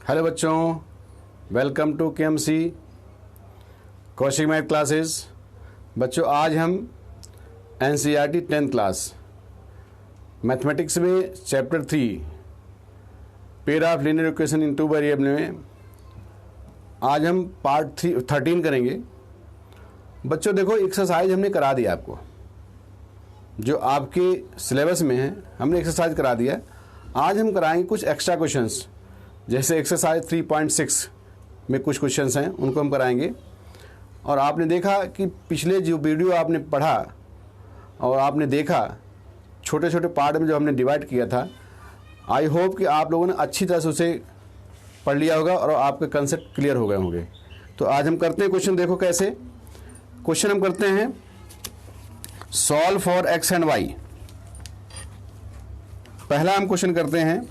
Hello बच्चों, welcome to KMC Kaushik math classes. बच्चों आज हम एनसीईआरटी 10th क्लास मैथमेटिक्स में chapter 3 pair of linear equation in two variable में आज हम पार्ट 13 करेंगे। बच्चों देखो, एक्सरसाइज हमने करा दिया आपको, जो आपके सिलेबस में है हमने एक्सरसाइज करा दिया। आज हम कराएंगे कुछ एक्स्ट्रा क्वेश्चंस, जैसे एक्सरसाइज 3.6 में कुछ क्वेश्चंस हैं, उनको हम कराएंगे। और आपने देखा कि पिछले जो वीडियो आपने पढ़ा और आपने देखा छोटे छोटे पार्ट में जो हमने डिवाइड किया था, आई होप कि आप लोगों ने अच्छी तरह से उसे पढ़ लिया होगा और आपके कंसेप्ट क्लियर हो गए होंगे। तो आज हम करते हैं क्वेश्चन। देखो कैसे क्वेश्चन हम करते हैं। Solve for x and y. पहला हम क्वेश्चन करते हैं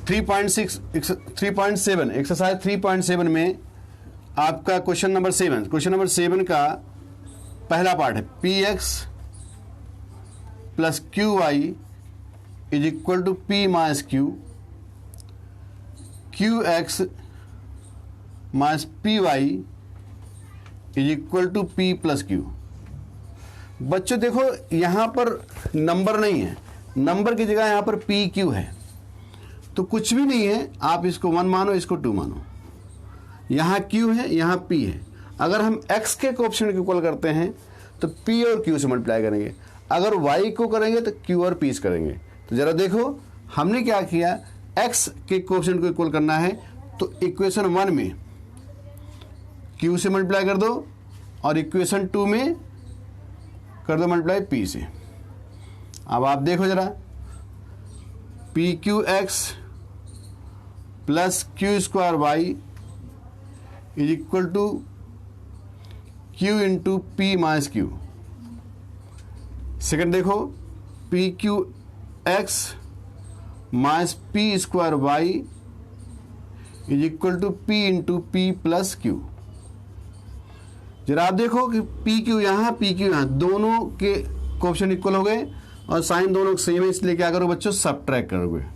3.7 एक्सरसाइज 3.7 में आपका क्वेश्चन नंबर 7 का पहला पार्ट है p x plus q y is equal to p minus q x minus p y is equal to p plus q. बच्चों देखो, यहां पर नंबर नहीं है, नंबर की जगह यहां पर पी क्यू है, तो कुछ भी नहीं है। आप इसको 1 मानो, इसको 2 मानो। यहाँ Q है, यहाँ P है। अगर हम x के कोएफिशिएंट को इक्वल करते हैं तो P और Q से मल्टीप्लाई करेंगे। अगर y को करेंगे तो Q और P से करेंगे। तो जरा देखो हमने क्या किया, x के कोएफिशिएंट को इक्वल करना है तो इक्वेशन 1 में Q से मल्टीप्लाई कर दो और इक्वेशन 2 में कर दो मल्टीप्लाई P से। अब आप देखो जरा, p q x plus q square y is equal to q into p minus q. Second देखो, p q x minus p square y is equal to p into p plus q. जरा आप देखो कि p q यहाँ, p q यहाँ, दोनों के coefficient equal हो गए और साइन दोनों सेम है, इसलिए क्या करो बच्चों, सबट्रैक्ट करोगे।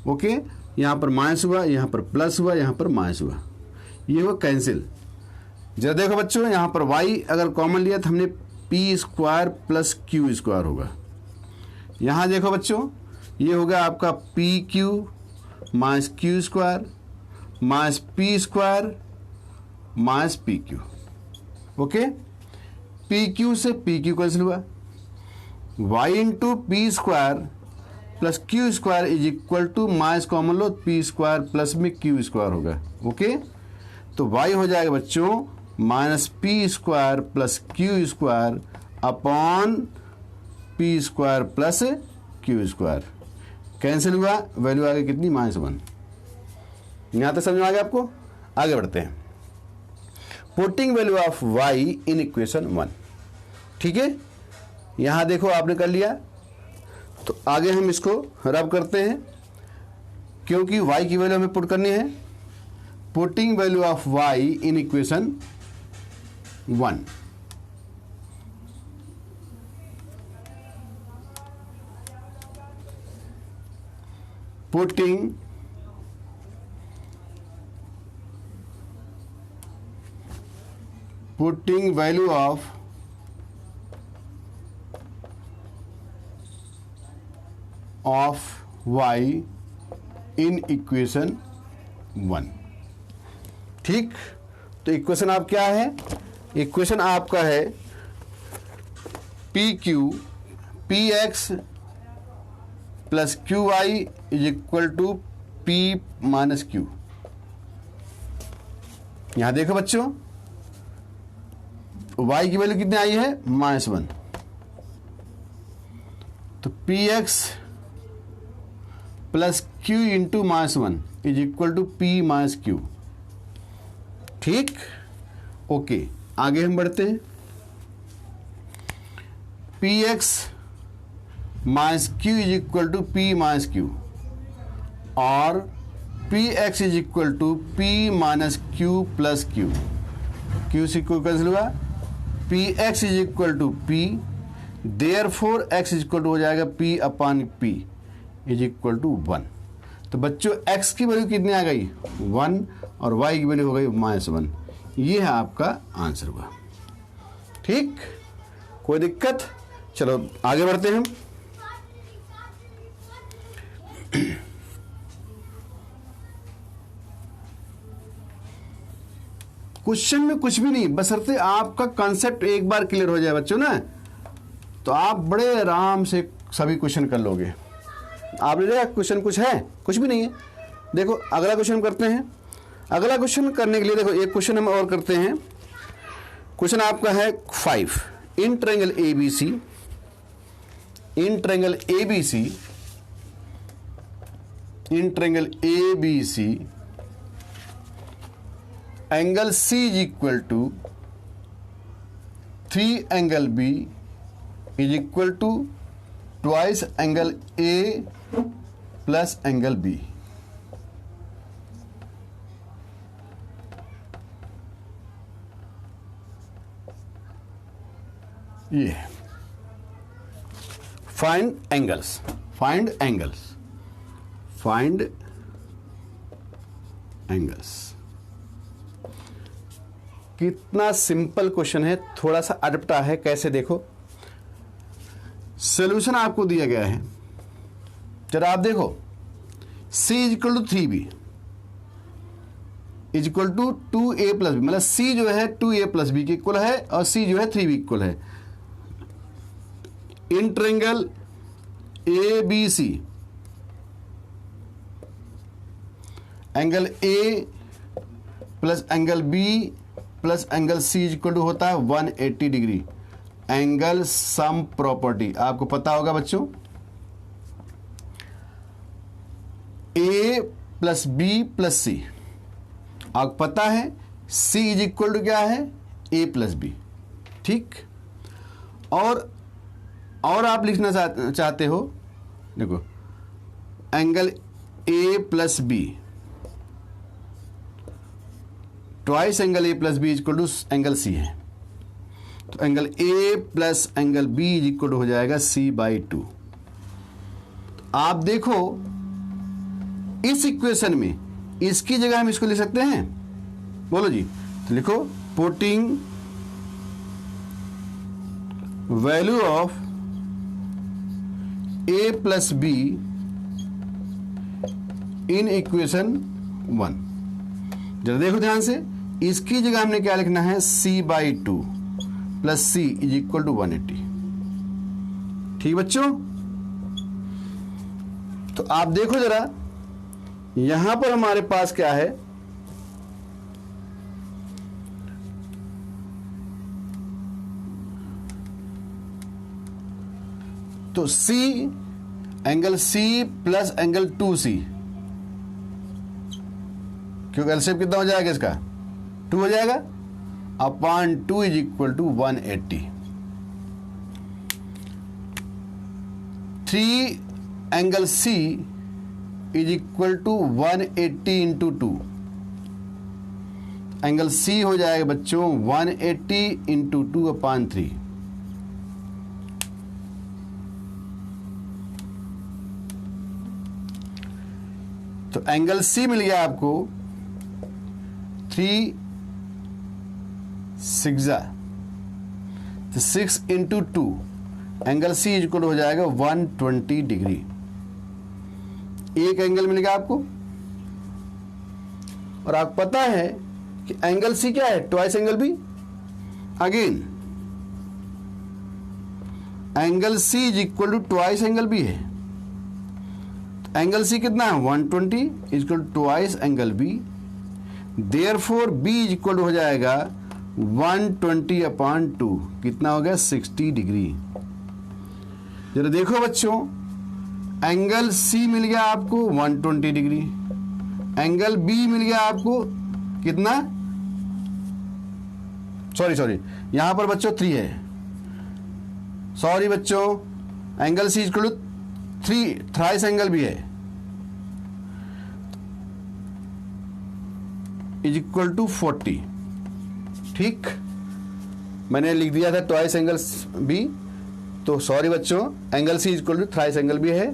ओके, यहां पर माइनस हुआ, यहां पर प्लस हुआ, यहां पर माइनस हुआ, ये हुआ कैंसिल। जरा देखो बच्चों, यहां पर y अगर कॉमन लिया तो हमने p square plus q square होगा। यहां देखो बच्चों, ये होगा आपका p q minus q square minus p square minus p q. Okay, p q से पी क्यू कैंसिल हुआ, y into p square plus q square is equal to minus common लो, पी स्क्वायर प्लस में q square होगा। Okay, तो y हो जाएगा बच्चों minus p square plus q square upon p square plus q square. Cancel हुआ, value आ गई कितनी, -1। यहां तक समझ में आ गया आपको। आगे बढ़ते हैं। Putting value of y in equation 1। ठीक है, यहां देखो आपने कर लिया, तो आगे हम इसको रब करते हैं, क्योंकि y की वैल्यू हमें पुट करनी है। Putting value of y in equation 1। Putting value of y in equation 1। ठीक, तो इक्वेशन आप क्या है, इक्वेशन आपका है p q p x plus q y is equal to p minus q. यहां देखो बच्चों, y की वैल्यू कितनी आई है, -1, तो p x plus q into -1 is equal to p minus q. ठीक, ओके, आगे हम बढ़ते हैं। P x minus q is equal to p minus q और p x is equal to p minus q plus q. Q से q cancel हुआ, p x is equal to p, therefore x is equal to हो जाएगा p upon p is equal to 1। तो बच्चों x की value कितनी आ गई 1 और y की वैल्यू हो गई -1। ये है आपका आंसर हुआ। ठीक, कोई दिक्कत? चलो आगे बढ़ते हैं हम। क्वेश्चन में कुछ भी नहीं, बशर्ते आपका कॉन्सेप्ट एक बार क्लियर हो जाए बच्चों ना, तो आप बड़े आराम से सभी क्वेश्चन कर लोगे। आपने देखा क्वेश्चन कुछ है? कुछ भी नहीं है। देखो अगला क्वेश्चन करते हैं। अगला क्वेश्चन करने के लिए देखो एक क्वेश्चन हम और करते हैं। क्वेश्चन आपका है 5। In triangle ABC, in triangle ABC, in triangle ABC angle C is equal to 3 angle B is equal to twice angle A plus angle B। ये find angles, find angles, find angles. कितना simple question है, थोड़ा सा अटपटा है। कैसे? देखो solution आपको दिया गया है, जरा आप देखो। C is equal to 3B is equal to 2A plus B, मतलब C जो है 2A प्लस B के इक्वल है और C जो है 3B इक्वल है। In triangle ABC angle A plus angle B plus angle C is equal to होता है 180 डिग्री। एंगल सम प्रॉपर्टी आपको पता होगा बच्चों, A plus B plus C आपको पता है। C इज इक्वल टू क्या है? A plus B। ठीक, और आप लिखना चाहते हो, देखो angle A plus B twice angle A plus B is equal to angle C है, तो angle A plus angle B is equal to हो जाएगा C/2। आप देखो इस इक्वेशन में इसकी जगह हम इसको लिख सकते हैं, बोलो जी। तो लिखो putting value of A plus B in equation 1। जरा देखो ध्यान से, इसकी जगह हमने क्या लिखना है? C/2 plus C is equal to 180। ठीक बच्चों, तो आप देखो जरा यहां पर हमारे पास क्या है, तो C angle C plus angle 2C, क्योंकि एलसीएम कितना हो जाएगा इसका? 2 हो जाएगा, upon 2 is equal to 180। 3 angle C is equal to 180 into 2। Angle C हो जाएगा बच्चों 180 इंटू 2 अपॉन 3। तो एंगल C मिल गया आपको 3 6 तो 6 into 2, angle C is equal हो जाएगा 120 डिग्री। एक एंगल मिल गया आपको, और आपको पता है कि एंगल C क्या है? Twice angle B। Again angle C is equal to twice angle B है। एंगल C कितना है? 120 is equal to twice angle B। Therefore B is equal हो जाएगा 120 अपॉन 2, कितना हो गया? 60 डिग्री। जरा देखो बच्चों, एंगल C मिल गया आपको 120 डिग्री, एंगल B मिल गया आपको कितना? सॉरी यहां पर बच्चों 3 है, सॉरी बच्चों, angle C equal to 3 thrice angle B है, इज इक्वल टू 40। ठीक, मैंने लिख दिया था ट्वाइस एंगल B तो सॉरी बच्चों, angle C equal to thrice angle B है,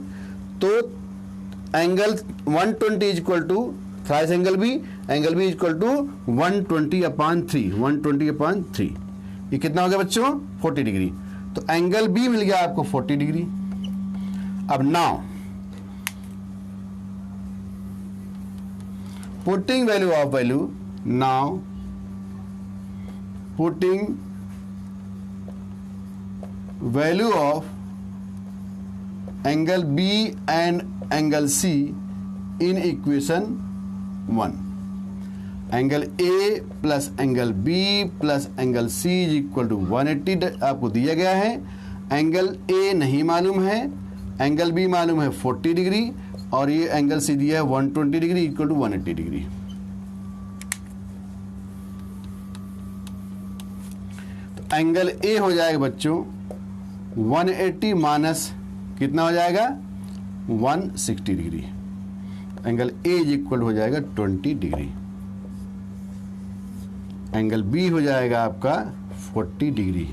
तो angle 120 is equal to thrice angle B equal to 120/3, 120/3। ये कितना हो गया बच्चों? 40 डिग्री। तो एंगल बी मिल गया आपको 40 डिग्री। अब now putting value of value, now putting value of angle B and angle C in equation 1. Angle A plus angle B plus angle C is equal to 180 आपको दिया गया है। Angle A नहीं मालूम है, एंगल B मालूम है 40 degree, और ये एंगल C दिया है 120 डिग्री इक्वल टू 180 डिग्री। तो एंगल A हो जाएगा बच्चों 180 माइनस कितना हो जाएगा? 160 degree. Angle A is equal हो जाएगा 20 डिग्री। एंगल बी हो जाएगा आपका 40 डिग्री।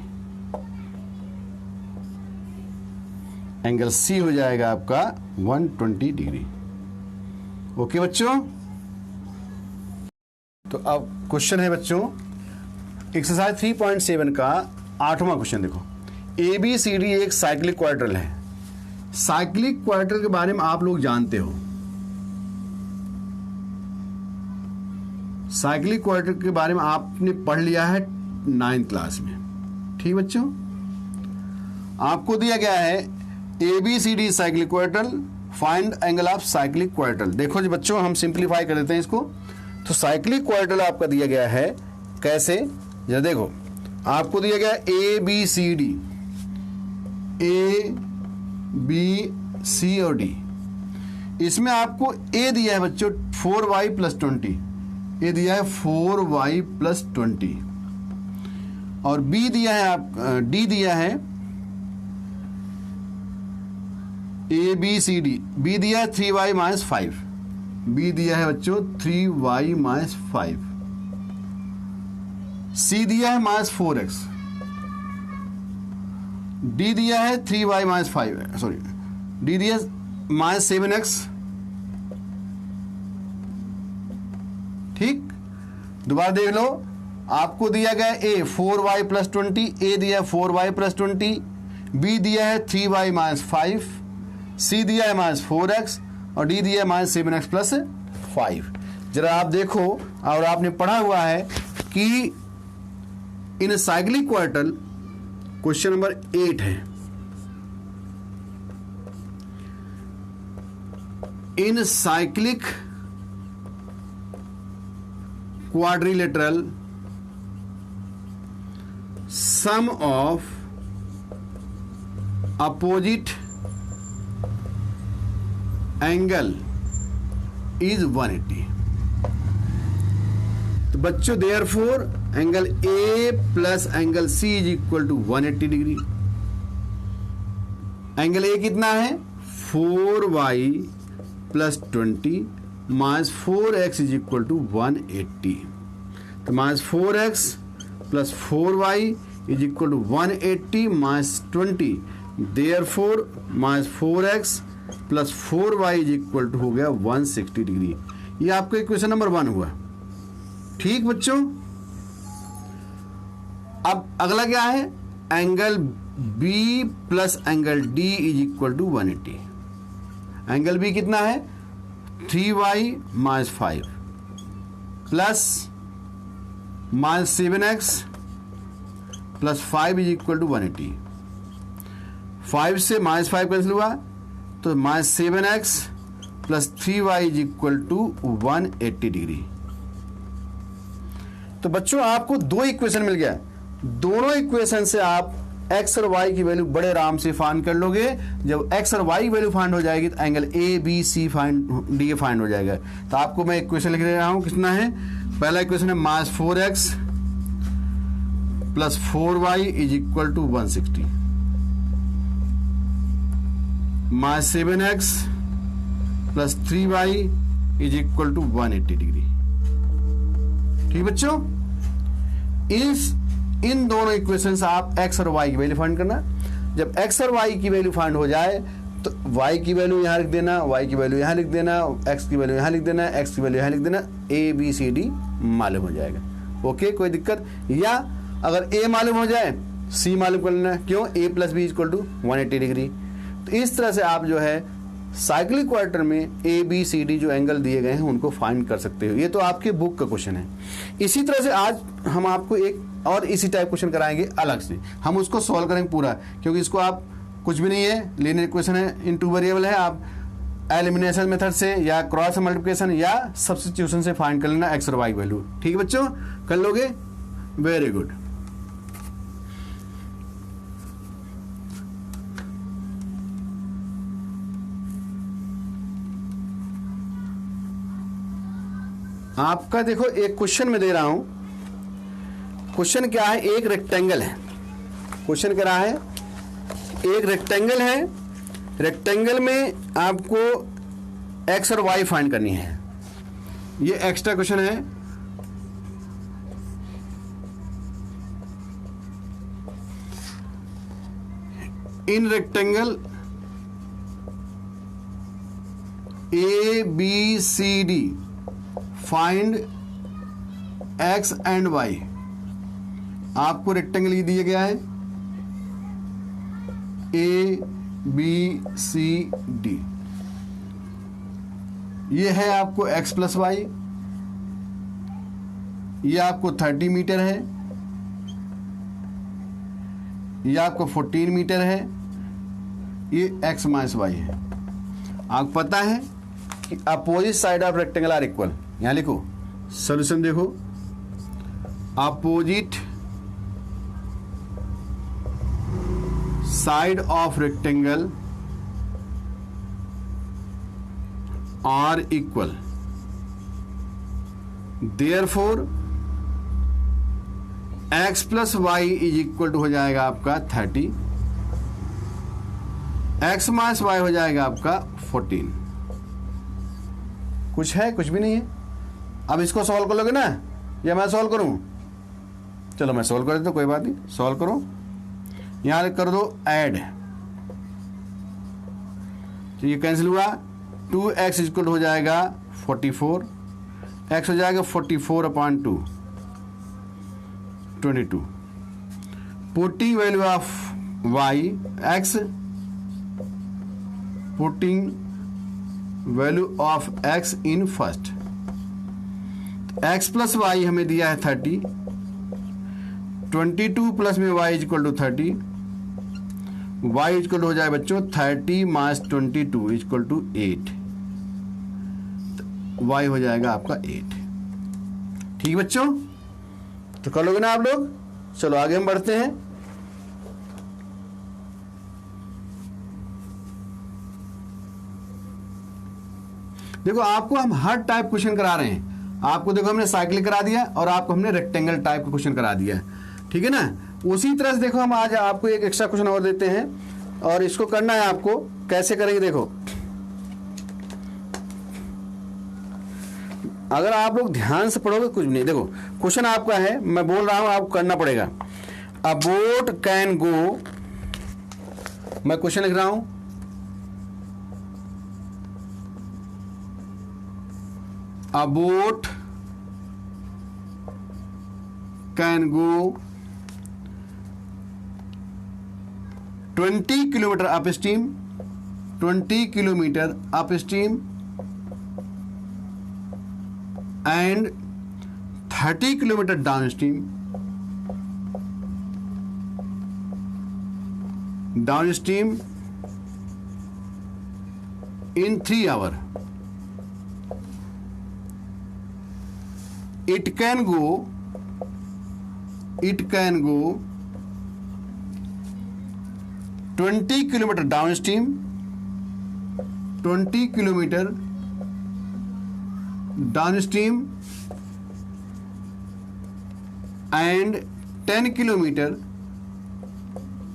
एंगल सी हो जाएगा आपका 120 डिग्री। ओके बच्चों, तो अब क्वेश्चन है बच्चों एक्सरसाइज 3.7 का 8वां क्वेश्चन। देखो, ABCD एक साइक्लिक क्वाड्रेंट है। साइक्लिक क्वाड्रेंट के बारे में आप लोग जानते हो, साइक्लिक क्वाड्रेंट के बारे में आपने पढ़ लिया है 9th क्लास में। ठीक बच्चों, आपको दिया गया है ABCD cyclic quadrant, find angle of cyclic quadrant. देखो जी बच्चों, हम सिंप्लीफाई कर देते हैं इसको। तो साइक्लिक क्वाड्रेंट आपका दिया गया है कैसे, जरा देखो, आपको दिया गया ABCD, A B C और D। इसमें आपको A दिया है बच्चों 4y + 20, A दिया है 4y + 20, और B दिया है D दिया है ABCD, B दिया है 3y - 5, B दिया है बच्चों 3y - 5, C दिया है -4x, D दिया है 3y - 5, सॉरी D दिया -7x। ठीक, दोबारा देख लो, आपको दिया गया A 4y + 20, A दिया है 4y + 20, B दिया है 3y - 5, C दिया है -4x, और D दिया है -7x + 5। जरा आप देखो, और आपने पढ़ा हुआ है कि in cyclic quadrant, question number 8 है, in cyclic quadrilateral sum of opposite angle is 180। तो बच्चों therefore angle A + angle C is equal to 180 degree. Angle A कितना है? 4y + 20 - 4x is equal to 180। तो -4x + 4y is equal to 180 - 20, therefore -4x + 4y is equal to हो गया 160 degree. ये आपका question number 1 हुआ। ठीक बच्चों, अब अगला क्या है? Angle B + angle D is equal to 180। Angle B कितना है? 3y - 5 plus -7x + 5 is equal to 180। 5 से -5 कैंसिल हुआ, तो -7x + 3y is equal to 180 degree. तो बच्चों आपको 2 इक्वेशन मिल गया। दोनों इक्वेशन से आप x और y की वैल्यू बड़े आराम से फाइंड कर लोगे। जब x और y की वैल्यू फाइंड हो जाएगी तो एंगल ABC D फाइंड हो जाएगा। तो आपको मैं इक्वेशन लिख रहा हूं, कितना है? पहला इक्वेशन है -4x + 4y is equal to 160, -7x + 3y is equal to 180 degree. ठीक बच्चों, इन दोनों इक्वेशन से आप x और y की वैल्यू फाइंड करना। जब x और y की वैल्यू फाइंड हो जाए तो y की वैल्यू यहाँ लिख देना, y की वैल्यू यहाँ लिख देना, x की वैल्यू यहाँ लिख देना, x की वैल्यू यहाँ लिख देना, ABCD मालूम हो जाएगा। ओके, कोई दिक्कत? या अगर A मालूम हो जाए C मालूम कर लेना, क्यों? A plus B equal to 180 degree. तो इस तरह से आप जो है साइक्लिक क्वार्टर में ABCD जो एंगल दिए गए हैं उनको फाइंड कर सकते हो। ये तो आपके बुक का क्वेश्चन है। इसी तरह से आज हम आपको एक और इसी टाइप क्वेश्चन कराएंगे अलग से, हम उसको सॉल्व करेंगे पूरा, क्योंकि इसको आप कुछ भी नहीं है, लीनियर क्वेश्चन है, इन टू वेरिएबल है, आप एलिमिनेशन मेथड से या क्रॉस मल्टीप्लिकेशन या सब्स्टिट्यूशन से फाइंड कर लेना x और y वैल्यू। ठीक है बच्चों, कर लोगे? Very good. आपका देखो एक क्वेश्चन में दे रहा हूं। क्वेश्चन क्या है? एक रेक्टेंगल है। क्वेश्चन क्या रहा है? एक रेक्टेंगल है, रेक्टेंगल में आपको x और y फाइंड करनी है। ये एक्स्ट्रा क्वेश्चन है। In rectangle ABCD find x and y। आपको रेक्टेंगल ये दिया गया है ABCD। ये है आपको x प्लस y, ये आपको 30 मीटर है, ये आपको 14 मीटर है, ये x माइनस y है। आपको पता है कि opposite side of rectangle are equal. यहां लिखो, सॉल्यूशन देखो, opposite side of rectangle are equal, therefore x plus y is equal to हो जाएगा आपका 30, x माइनस वाई हो जाएगा आपका 14। कुछ है? कुछ भी नहीं है। अब इसको सॉल्व कर लोगे ना, या मैं सॉल्व करूं? चलो मैं सॉल्व कर देता हूं, कोई बात नहीं, सॉल्व करो। यहां कर दो ऐड, तो ये कैंसिल हुआ। 2x इक्वल हो जाएगा 44, x हो जाएगा 44/2, 22। Putting value of y, x, putting value of x in first. x plus y हमें दिया है 30, 22 प्लस में y equal to 30, y equal हो जाए बच्चों 30 माइनस 22 इक्वल टू 8, y हो जाएगा आपका 8। ठीक बच्चों, तो कर लोगे ना आप लोग? चलो आगे हम बढ़ते हैं। देखो आपको हम हर टाइप क्वेश्चन करा रहे हैं। आपको देखो हमने साइकिल करा दिया और आपको हमने रेक्टेंगल टाइप का क्वेश्चन करा दिया, ठीक है ना? उसी तरह से देखो हम आज आपको एक एक्स्ट्रा क्वेश्चन और देते हैं, और इसको करना है आपको। कैसे करेंगे देखो, अगर आप लोग ध्यान से पढ़ोगे कुछ नहीं। देखो क्वेश्चन आपका है, मैं बोल रहा हूं, आपको करना पड़ेगा। अ बोट कैन गो, मैं क्वेश्चन लिख रहा हूं, a boat can go 20 kilometre upstream, 20 kilometre upstream and 30 kilometre downstream, downstream in 3 hours. It can go 20 kilometer downstream, 20 kilometer downstream and 10 kilometer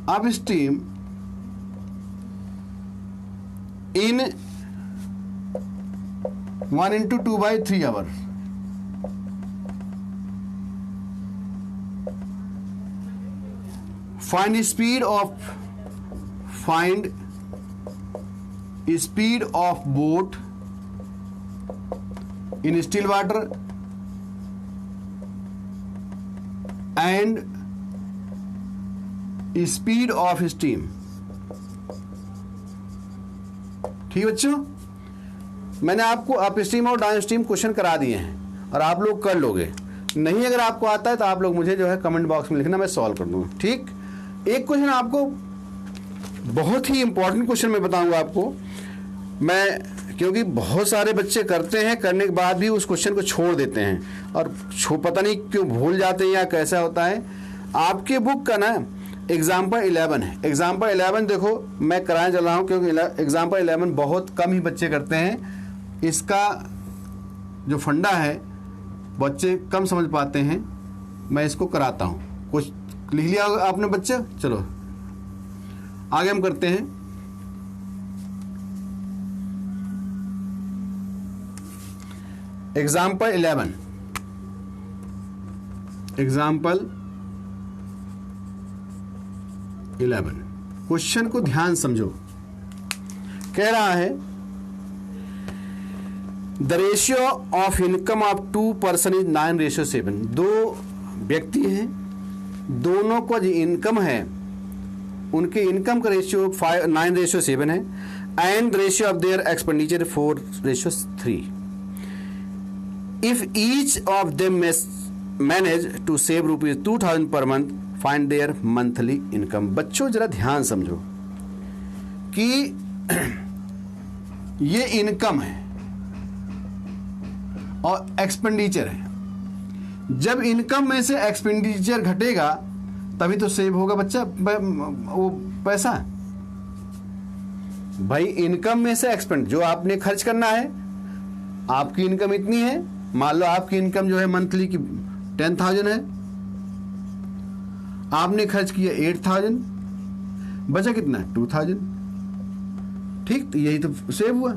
upstream in 1 into 2 by 3 hours. Find the speed of find speed of boat in still water and speed of steam. ठीक बच्चों, मैंने आपको up stream और down stream question करा दिए हैं और आप लोग कर लोगे। नहीं अगर आपको आता है तो आप लोग मुझे जो है कमेंट बॉक्स में लिखना, मैं सॉल्व कर दूंगा। ठीक, एक क्वेश्चन आपको बहुत ही इंपॉर्टेंट क्वेश्चन मैं बताऊंगा आपको मैं, क्योंकि बहुत सारे बच्चे करते हैं, करने के बाद भी उस क्वेश्चन को छोड़ देते हैं और पता नहीं क्यों भूल जाते हैं या कैसा होता है। आपके बुक का ना एग्जाम्पल 11 है। एग्जाम्पल 11 देखो मैं कराने चल रहा हूँ, क्योंकि एग्जाम्पल 11 बहुत कम ही बच्चे करते हैं। इसका जो फंडा है बच्चे कम समझ पाते हैं, मैं इसको कराता हूँ। कुछ लिख लिया आपने बच्चे? चलो आगे हम करते हैं। एग्जाम्पल 11 क्वेश्चन को ध्यान समझो। कह रहा है the ratio of income of 2 person is 9:7। 2 व्यक्ति हैं, दोनों का जो इनकम है उनके इनकम का रेशियो 9:7 है and ratio of their expenditure 4:3। If each of them manage to save ₹2000 per month, find their monthly income. बच्चों जरा ध्यान समझो कि ये इनकम है और एक्सपेंडिचर है। जब इनकम में से एक्सपेंडिचर घटेगा तभी तो सेव होगा बच्चा वो पैसा। भाई इनकम में से एक्सपेंड जो आपने खर्च करना है, आपकी इनकम इतनी है, मान लो आपकी इनकम जो है मंथली की 10,000 है, आपने खर्च किया 8,000, बचा कितना 2,000। ठीक, तो यही तो सेव हुआ।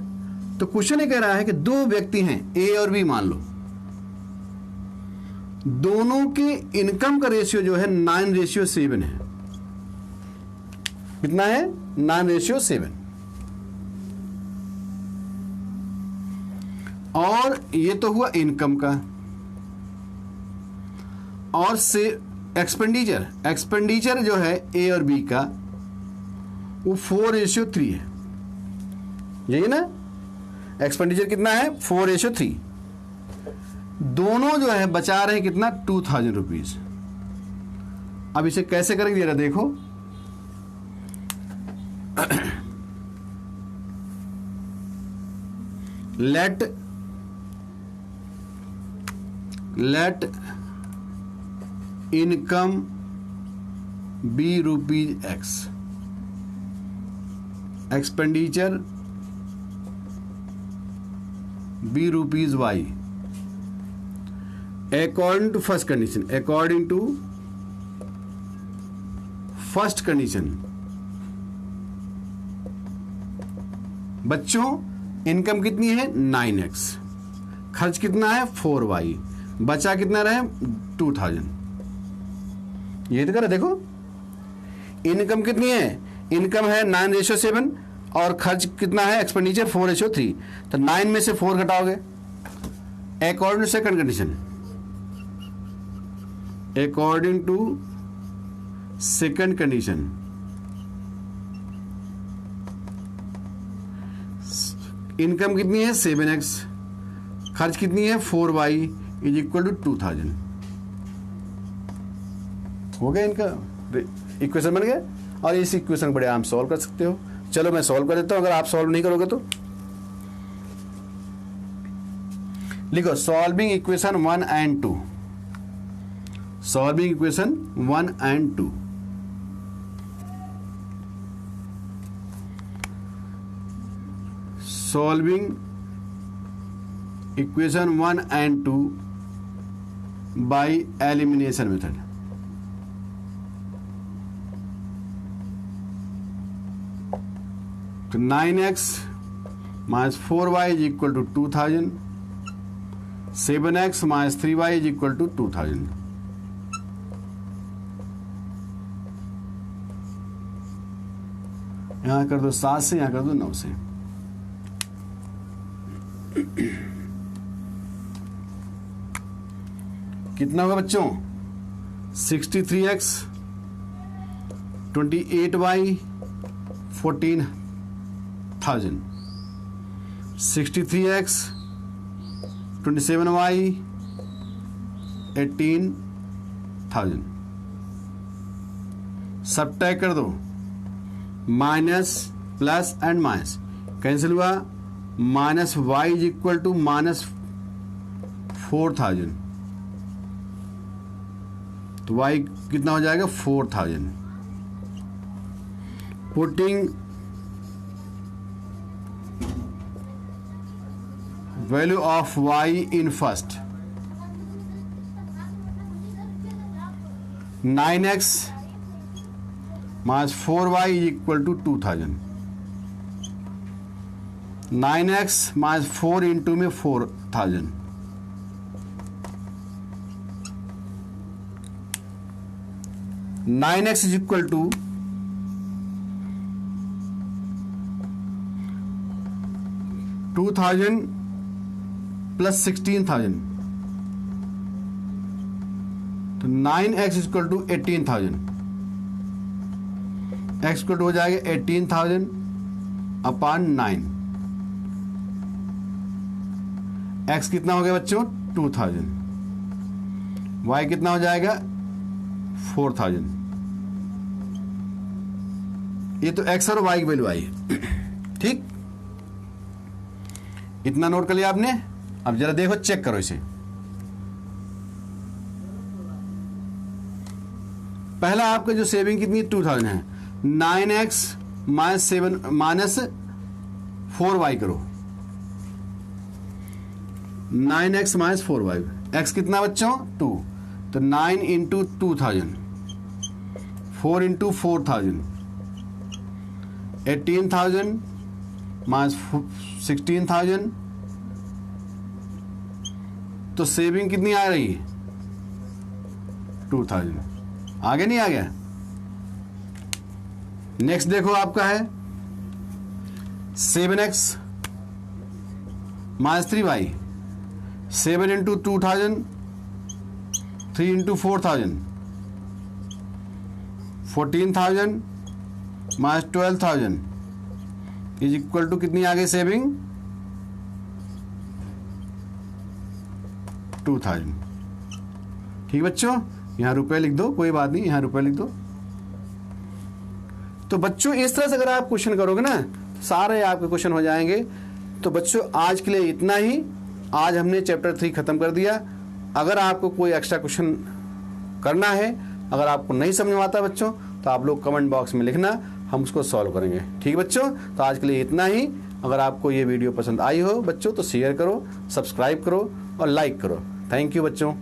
तो क्वेश्चन ये कह रहा है कि 2 व्यक्ति हैं ए और बी मान लो, दोनों के इनकम का रेशियो जो है 9:7 है। कितना है? 9:7। और ये तो हुआ इनकम का। और से एक्सपेंडिचर जो है ए और बी का वो 4:3 है। यही ना, एक्सपेंडिचर कितना है? 4:3। दोनों जो है बचा रहे हैं कितना? 2,000 रुपीज। अब इसे कैसे करेंगे जरा देखो। Let income be ₹X, expenditure be ₹Y according to first condition। बच्चों इनकम कितनी है? 9X, खर्च कितना है? 4Y, बचा कितना रहे? 2,000। ये तो कर देखो, इनकम कितनी है? इनकम है 9:7 और खर्च कितना है? एक्सपेंडिचर 4:3। तो 9 में से 4 घटाओगे according to second condition. According to second condition income कितनी है? 7X, खर्च कितनी है? 4Y is equal to 2,000। हो गया, इनका इक्वेशन बन गया। और इस इक्वेशन को बड़े आम सॉल्व कर सकते हो। चलो मैं सॉल्व कर देता हूं, अगर आप सॉल्व नहीं करोगे तो लिखो solving equation 1 and 2। Solving equation 1 and 2। Solving equation 1 and 2 by elimination method. तो 9X minus 4Y is equal to 2,000, 7X minus 3Y is equal to 2,000। यहाँ कर दो 7 से, यहाँ कर दो 9 से। कितना होगा बच्चों? 63x 28y 14,000, 63x 27y 18,000। Subtract कर दो, minus plus and minus cancel हुआ, minus y is equal to minus 4,000, तो y कितना हो जाएगा? 4,000। Putting value of y in first, 9x minus 4y is equal to 2,000। 9x minus 4 into में 4,000, nine x is equal to 2,000 plus 16,000, तो 9x is equal to 18,000। x equal to हो जाएगा 18,000 upon 9। x कितना हो गया बच्चों? 2,000। y कितना हो जाएगा? 4,000। ये तो x और y की वैल्यू आई है। ठीक, इतना नोट कर लिया आपने। अब जरा देखो, चेक करो इसे। पहला आपका जो सेविंग कितनी 2,000 है, 9x माइनस 4y करो, 9x माइनस 4y, x कितना बच्चों? 2, तो 9 इंटू 2,000, 4 इंटू 4,000, 18,000 माइनस 16,000, तो सेविंग कितनी आ रही है? 2,000। आगे नहीं आ गया? नेक्स्ट देखो, आपका है 7x minus 3y, 7 into 2,000, 3 into 4,000, 14,000 minus 12,000 is equal to कितनी आ गई सेविंग? 2,000। ठीक बच्चों, यहां रुपए लिख दो, कोई बात नहीं, यहां रुपए लिख दो। तो बच्चों इस तरह से अगर आप क्वेश्चन करोगे ना, सारे आपके क्वेश्चन हो जाएंगे। तो बच्चों आज के लिए इतना ही। आज हमने चैप्टर 3 खत्म कर दिया। अगर आपको कोई एक्स्ट्रा क्वेश्चन करना है, अगर आपको नहीं समझ में आता बच्चों, तो आप लोग कमेंट बॉक्स में लिखना, हम उसको सॉल्व करेंगे। ठीक बच्चों, तो आज के लिए इतना ही। अगर आपको ये वीडियो पसंद आई हो बच्चों, तो शेयर करो, सब्सक्राइब करो और लाइक करो। थैंक यू बच्चों।